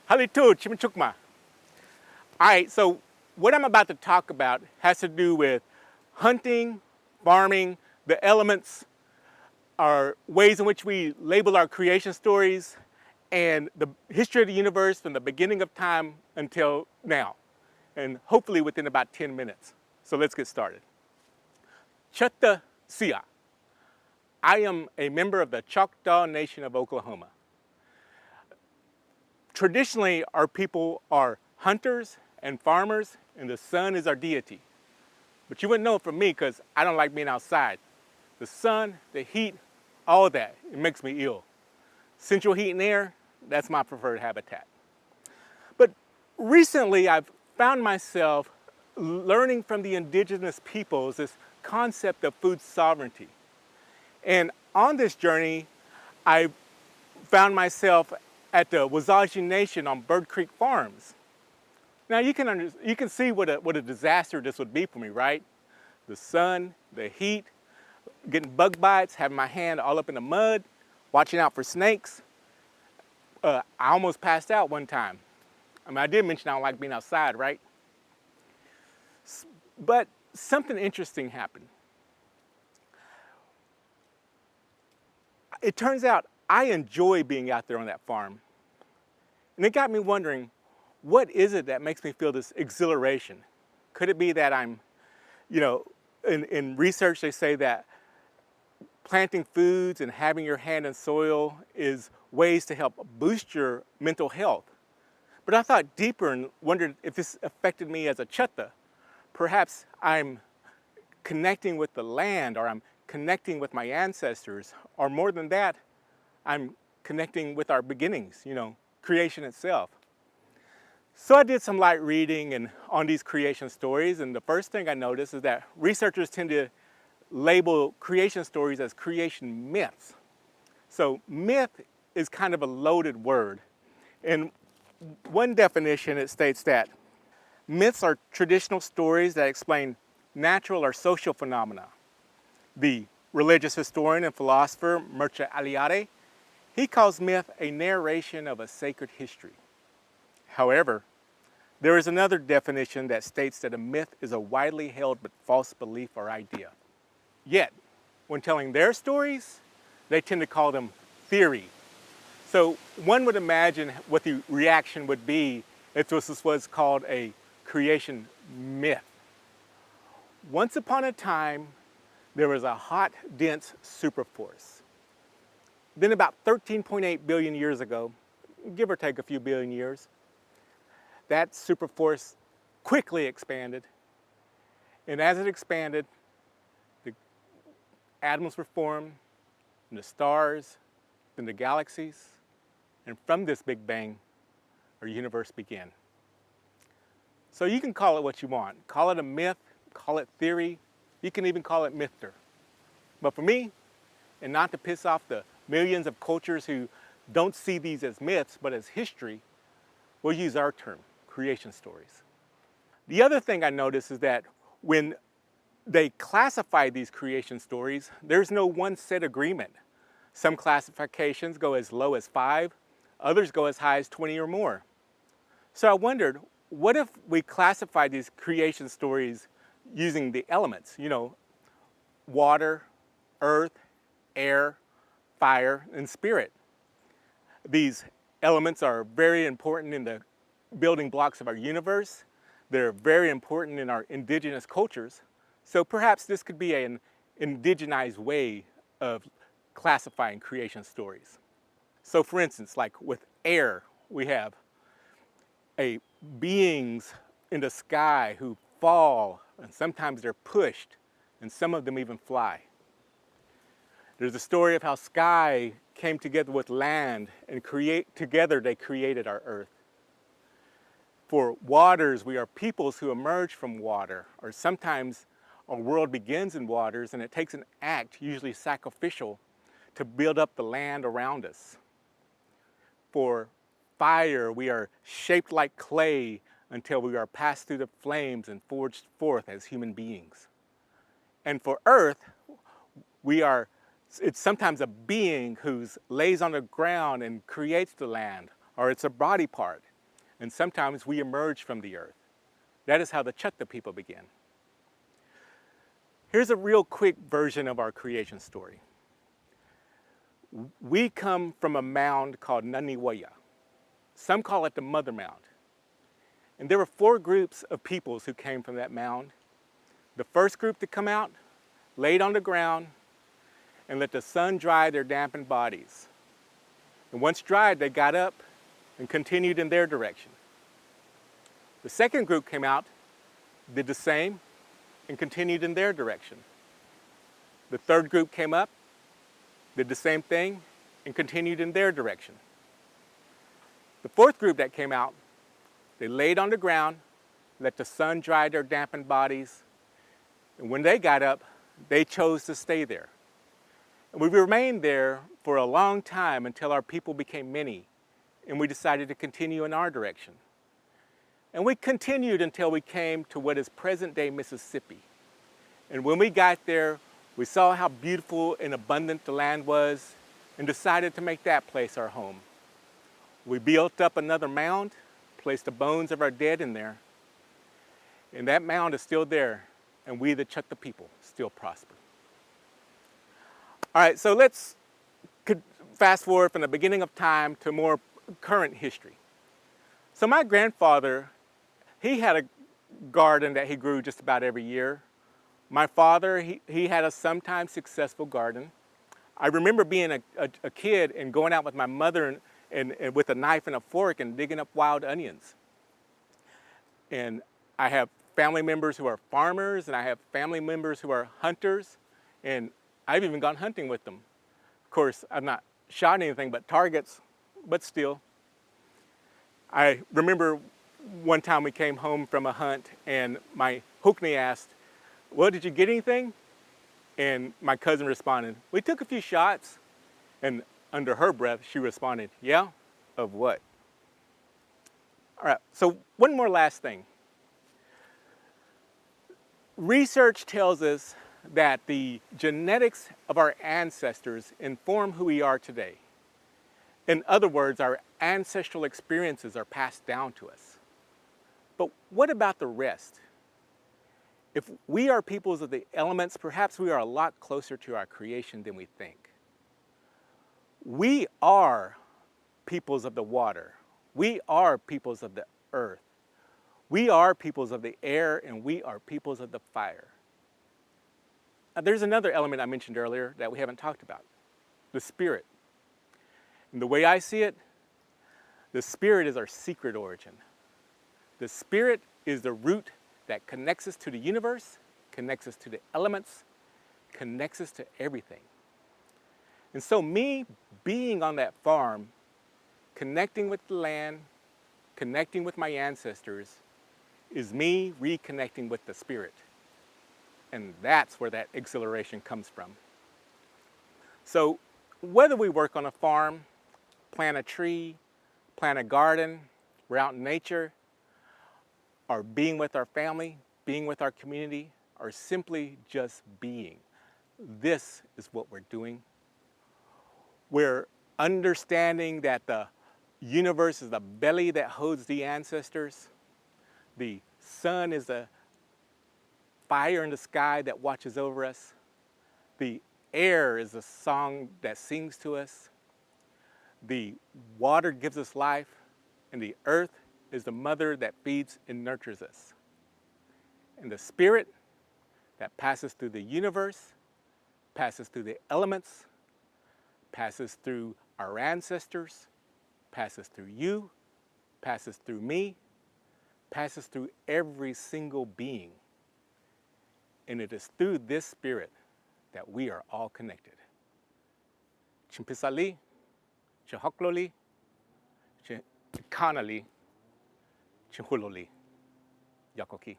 Halitu chimichukma. All right, so what I'm about to talk about has to do with hunting, farming, the elements, our ways in which we label our creation stories, and the history of the universe from the beginning of time until now, and hopefully within about 10 minutes. So let's get started. Chutta Sia. I am a member of the Choctaw Nation of Oklahoma. Traditionally, our people are hunters and farmers, and the sun is our deity. But you wouldn't know it from me because I don't like being outside. The sun, the heat, all of that, it makes me ill. Central heat and air, that's my preferred habitat. But recently, I've found myself learning from the indigenous peoples this concept of food sovereignty. And on this journey, I found myself at the Wazaji Nation on Bird Creek Farms. Now you can see what a disaster this would be for me, right? The sun, the heat, getting bug bites, having my hand all up in the mud, watching out for snakes. I almost passed out one time. I mean, I did mention I don't like being outside, right? But something interesting happened. It turns out I enjoy being out there on that farm. And it got me wondering, what is it that makes me feel this exhilaration? Could it be that I'm, in research they say that planting foods and having your hand in soil is ways to help boost your mental health. But I thought deeper and wondered if this affected me as a chutta. Perhaps I'm connecting with the land, or I'm connecting with my ancestors, or more than that, I'm connecting with our beginnings, creation itself. So I did some light reading and on these creation stories, and the first thing I noticed is that researchers tend to label creation stories as creation myths. So myth is kind of a loaded word. In one definition, it states that myths are traditional stories that explain natural or social phenomena. The religious historian and philosopher Mircea Eliade, he calls myth a narration of a sacred history. However, there is another definition that states that a myth is a widely held but false belief or idea. Yet, when telling their stories, they tend to call them theory. So one would imagine what the reaction would be if this was called a creation myth. Once upon a time, there was a hot, dense superforce. Then about 13.8 billion years ago, give or take a few billion years, that superforce quickly expanded. And as it expanded, the atoms were formed, and the stars, then the galaxies, and from this Big Bang, our universe began. So you can call it what you want. Call it a myth, call it theory, you can even call it mythter. But for me, and not to piss off the millions of cultures who don't see these as myths, but as history, we'll use our term, creation stories. The other thing I noticed is that when they classify these creation stories, there's no one set agreement. Some classifications go as low as 5, others go as high as 20 or more. So I wondered, what if we classify these creation stories using the elements, water, earth, air, fire, and spirit? These elements are very important in the building blocks of our universe. They're very important in our indigenous cultures. So perhaps this could be an indigenized way of classifying creation stories. So for instance, like with air, we have beings in the sky who fall, and sometimes they're pushed, and some of them even fly. There's a story of how sky came together with land, and together they created our earth. For waters, we are peoples who emerge from water, or sometimes our world begins in waters, and it takes an act, usually sacrificial, to build up the land around us. For fire, we are shaped like clay until we are passed through the flames and forged forth as human beings. And for earth, it's sometimes a being who lays on the ground and creates the land, or it's a body part. and sometimes we emerge from the earth. That is how the Chukta people began. Here's a real quick version of our creation story. We come from a mound called Naniwaya. Some call it the Mother Mound. And there were 4 groups of peoples who came from that mound. The first group to come out laid on the ground and let the sun dry their dampened bodies. And once dried, they got up and continued in their direction. The second group came out, did the same, and continued in their direction. The third group came up, did the same thing, and continued in their direction. The fourth group that came out, they laid on the ground, let the sun dry their dampened bodies, and when they got up, they chose to stay there. And we remained there for a long time until our people became many, and we decided to continue in our direction. And we continued until we came to what is present-day Mississippi. And when we got there, we saw how beautiful and abundant the land was and decided to make that place our home. We built up another mound, placed the bones of our dead in there, and that mound is still there, and we, the Chukta people, still prosper. All right, so let's fast forward from the beginning of time to more current history. So my grandfather, he had a garden that he grew just about every year. My father, he had a sometimes successful garden. I remember being a kid and going out with my mother and with a knife and a fork and digging up wild onions. And I have family members who are farmers, and I have family members who are hunters, and I've even gone hunting with them. Of course, I've not shot anything but targets, but still. I remember one time we came home from a hunt and my hookney asked, "Well, did you get anything?" And my cousin responded, "We took a few shots." And under her breath, she responded, "Yeah? Of what?" All right, so one more last thing. Research tells us that the genetics of our ancestors inform who we are today. In other words, our ancestral experiences are passed down to us. But what about the rest? If we are peoples of the elements, perhaps we are a lot closer to our creation than we think. We are peoples of the water. We are peoples of the earth. We are peoples of the air, and we are peoples of the fire. There's another element I mentioned earlier that we haven't talked about, the spirit. And the way I see it, the spirit is our secret origin. The spirit is the root that connects us to the universe, connects us to the elements, connects us to everything. And so me being on that farm, connecting with the land, connecting with my ancestors, is me reconnecting with the spirit. And that's where that exhilaration comes from. So whether we work on a farm, plant a tree, plant a garden, we're out in nature, or being with our family, being with our community, or simply just being, this is what we're doing. We're understanding that the universe is the belly that holds the ancestors. The sun is the fire in the sky that watches over us. The air is the song that sings to us. The water gives us life, and the earth is the mother that feeds and nurtures us. And the spirit that passes through the universe, passes through the elements, passes through our ancestors, passes through you, passes through me, passes through every single being. And it is through this spirit that we are all connected. Chimpisali, Chihokloli, Chikanali, Chihuloli, Yakoki.